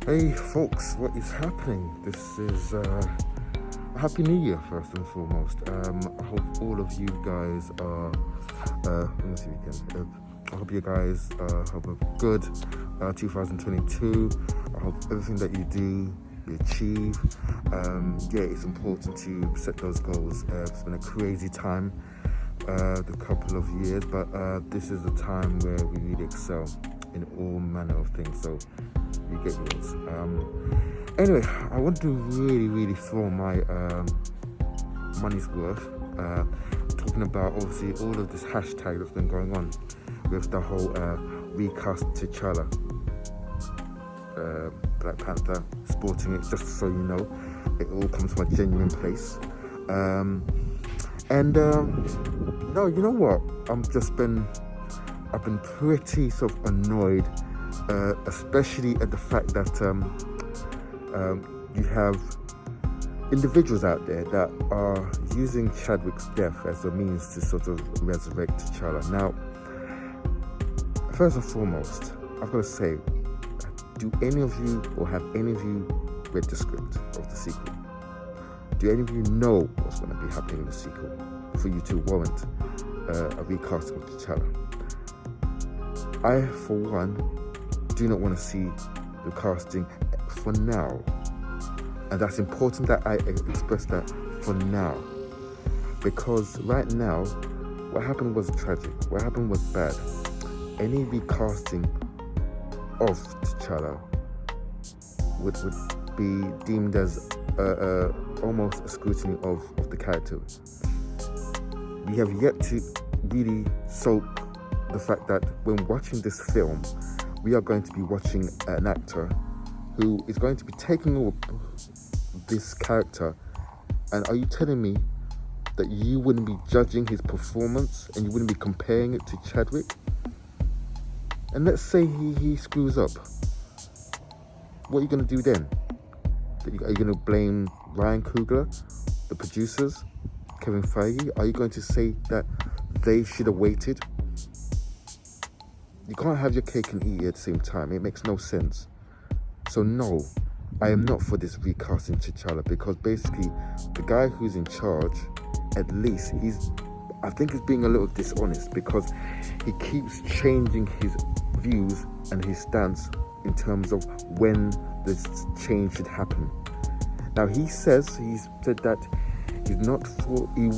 Hey folks, what is happening? This is a Happy New Year first and foremost. I hope all of you guys are, let me see again. I hope you guys have a good 2022. I hope everything that you do, you achieve. It's important to set those goals. It's been a crazy time, the couple of years, but this is the time where we really excel in all manner of things. So you get yours. Anyway, I want to really throw my money's worth talking about obviously all of this hashtag that's been going on with the whole recast T'Challa, Black Panther, sporting it, just so you know, it all comes from a genuine place. No, you know what? I've been pretty sort of annoyed, especially at the fact that you have individuals out there that are using Chadwick's death as a means to sort of resurrect T'Challa. Now, first and foremost, I've got to say, do any of you or have any of you read the script of the sequel? Do any of you know what's going to be happening in the sequel for you to warrant a recasting of T'Challa? I, for one, do not want to see the casting for now. And that's important that I express that for now. Because right now, what happened was tragic. What happened was bad. Any recasting of T'Challa would be deemed as almost a scrutiny of the character. We have yet to really soak the fact that when watching this film, we are going to be watching an actor who is going to be taking up this character. And are you telling me that you wouldn't be judging his performance and you wouldn't be comparing it to Chadwick? And let's say he screws up. What are you going to do then? Are you going to blame Ryan Coogler, the producers, Kevin Feige? Are you going to say that they should have waited? You can't have your cake and eat it at the same time. It makes no sense. So no, I am not for this recasting T'Challa, because basically the guy who's in charge, at least I think he's being a little dishonest, because he keeps changing his views and his stance in terms of when this change should happen. Now he's said that he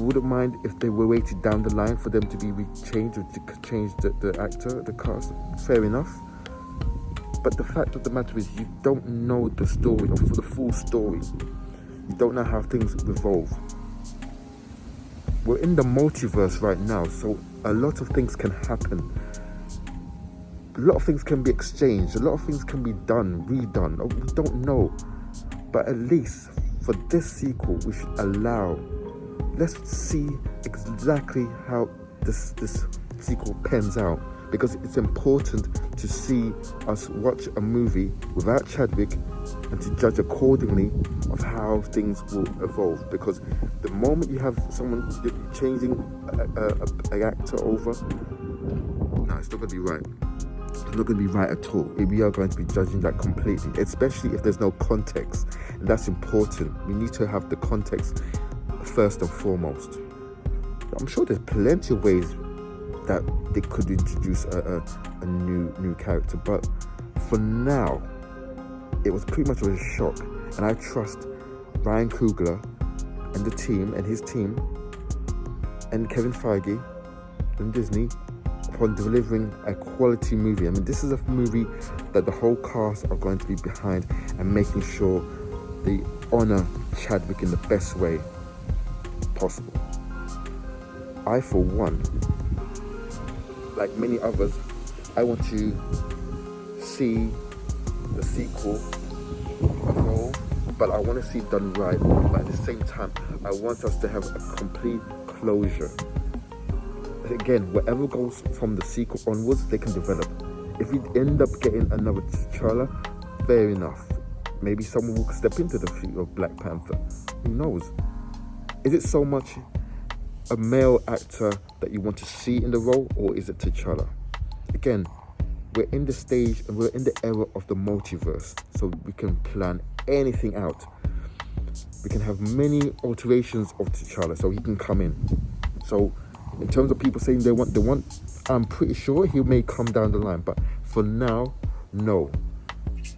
wouldn't mind if they were waited down the line for them to be changed or to change the actor, the cast. Fair enough. But the fact of the matter is, you don't know the story, or the full story. You don't know how things revolve. We're in the multiverse right now, so a lot of things can happen. A lot of things can be exchanged. A lot of things can be done, redone. We don't know. But at least for this sequel, we should let's see exactly how this sequel pans out, because it's important to see us watch a movie without Chadwick and to judge accordingly of how things will evolve. Because the moment you have someone changing an actor over, no, it's not going to be right. It's not going to be right at all. We are going to be judging that completely, especially if there's no context. And that's important. We need to have the context first and foremost. I'm sure there's plenty of ways that they could introduce a new character, but for now, it was pretty much a shock. And I trust Ryan Coogler and the team and his team and Kevin Feige and Disney upon delivering a quality movie. I mean, this is a movie that the whole cast are going to be behind and making sure they honor Chadwick in the best way possible. I, for one, like many others, I want to see the sequel evolve, but I want to see it done right. But at the same time, I want us to have a complete closure. Again, whatever goes from the sequel onwards, they can develop. If we end up getting another T'Challa, fair enough. Maybe someone will step into the feet of Black Panther. Who knows? Is it so much a male actor that you want to see in the role, or is it T'Challa? Again, we're in the stage and we're in the era of the multiverse, so we can plan anything out. We can have many alterations of T'Challa, so he can come in. So in terms of people saying they want, I'm pretty sure he may come down the line, but for now, no.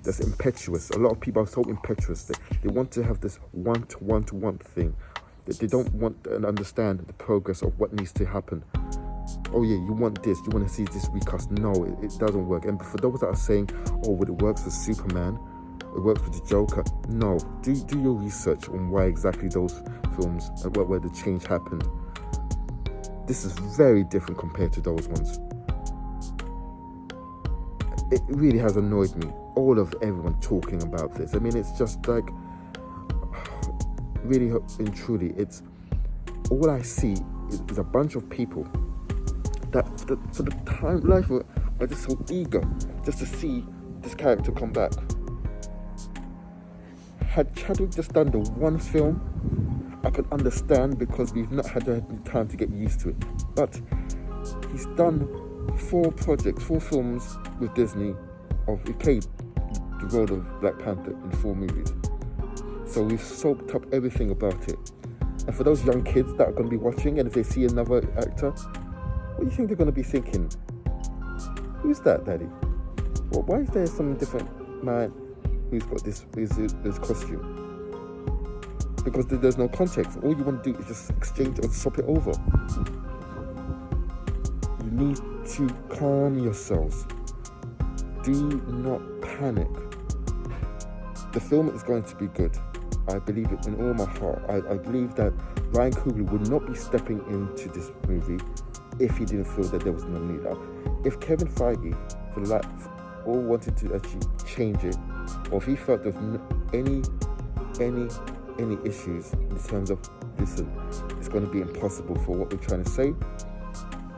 That's impetuous. A lot of people are so impetuous that they want to have this one-to-one thing, that they don't want and understand the progress of what needs to happen. Oh yeah, you want this, you want to see this recast. No, it doesn't work. And for those that are saying, oh, well, it works with Superman, it works with the Joker. No, do your research on why exactly those films and where the change happened. This is very different compared to those ones. It really has annoyed me, all of everyone talking about this. I mean, it's just like, really and truly, it's all I see is a bunch of people that for the time life are just so eager just to see this character come back. Had Chadwick just done the one film, I could understand, because we've not had the time to get used to it. But he's done 4 films with Disney. He played the role of Black Panther in 4 movies. So we've soaked up everything about it. And for those young kids that are going to be watching, and if they see another actor, what do you think they're going to be thinking? Who's that, Daddy? Well, why is there some different man who's got this costume? Because there's no context. All you want to do is just exchange or swap it over. You need to calm yourselves. Do not panic. The film is going to be good. I believe it in all my heart. I believe that Ryan Coogler would not be stepping into this movie if he didn't feel that there was no need. If Kevin Feige all wanted to actually change it, or if he felt there was any issues in terms of, listen, it's going to be impossible for what we're trying to say,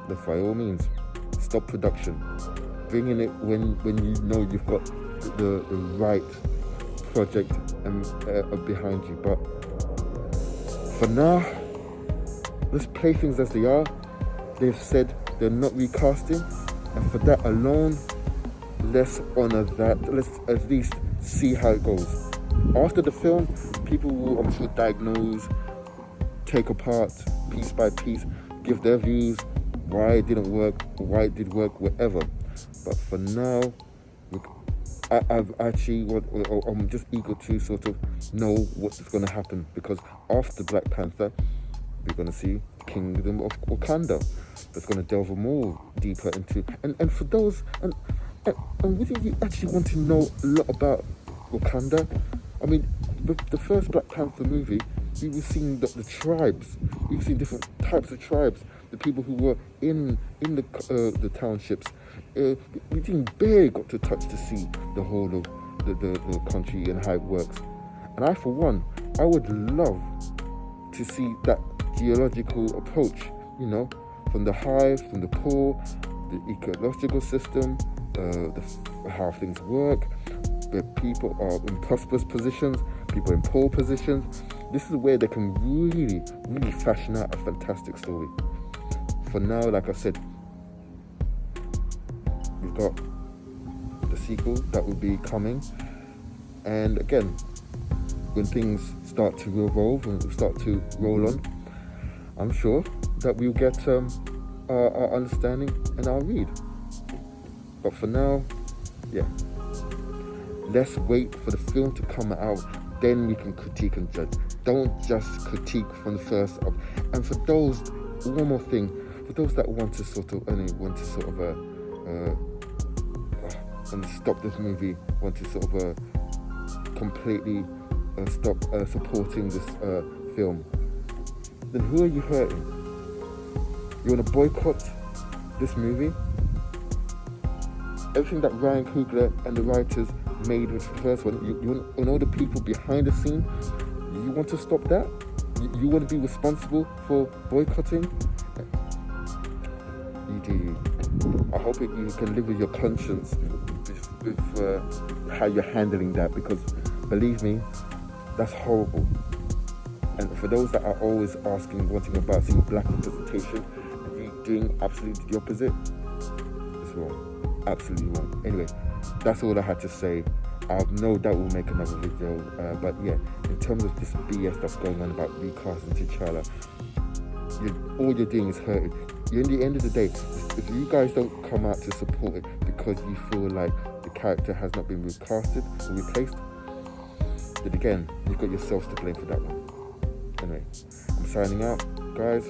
then by all means, stop production. Bring in it when you know you've got the right project behind you. But for now, let's play things as they are. They've said they're not recasting, and for that alone, let's honor that. Let's at least see how it goes. After the film, people will, I'm sure, diagnose, take apart piece by piece, give their views, why it didn't work, why it did work, whatever. But for now, I'm just eager to sort of know what's going to happen, because after Black Panther, we're going to see Kingdom of Wakanda. That's going to delve more deeper into, and for those, and whether you actually want to know a lot about Wakanda, I mean, the first Black Panther movie, we were seeing the tribes. We were seeing different types of tribes, the people who were in the townships. We didn't barely got to touch to see the whole of the country and how it works. And I, for one, I would love to see that geological approach, from the high, from the poor, the ecological system, how things work, where people are in prosperous positions, people in poor positions. This is where they can really, really fashion out a fantastic story. For now, like I said, we've got the sequel that will be coming. And again, when things start to revolve and start to roll on, I'm sure that we'll get our understanding and our read. But for now, yeah, let's wait for the film to come out, then we can critique and judge. Don't just critique from the first of. And for those, one more thing, for those that want to stop this movie, want to sort of completely stop supporting this film, then who are you hurting? You want to boycott this movie? Everything that Ryan Coogler and the writers made with the first one, you know the people behind the scene, you want to stop that? You want to be responsible for boycotting? You do. I hope you can live with your conscience with how you're handling that, because believe me, that's horrible. And for those that are always wanting seeing black representation, and you doing absolutely the opposite, it's wrong. absolutely won't. Anyway, that's all I had to say. I've no doubt we'll make another video, but yeah, in terms of this BS that's going on about recasting T'Challa, all you're doing is hurting. In the end of the day, if you guys don't come out to support it because you feel like the character has not been recasted or replaced, then again, you've got yourselves to blame for that one. Anyway, I'm signing out. Guys,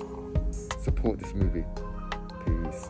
support this movie. Peace.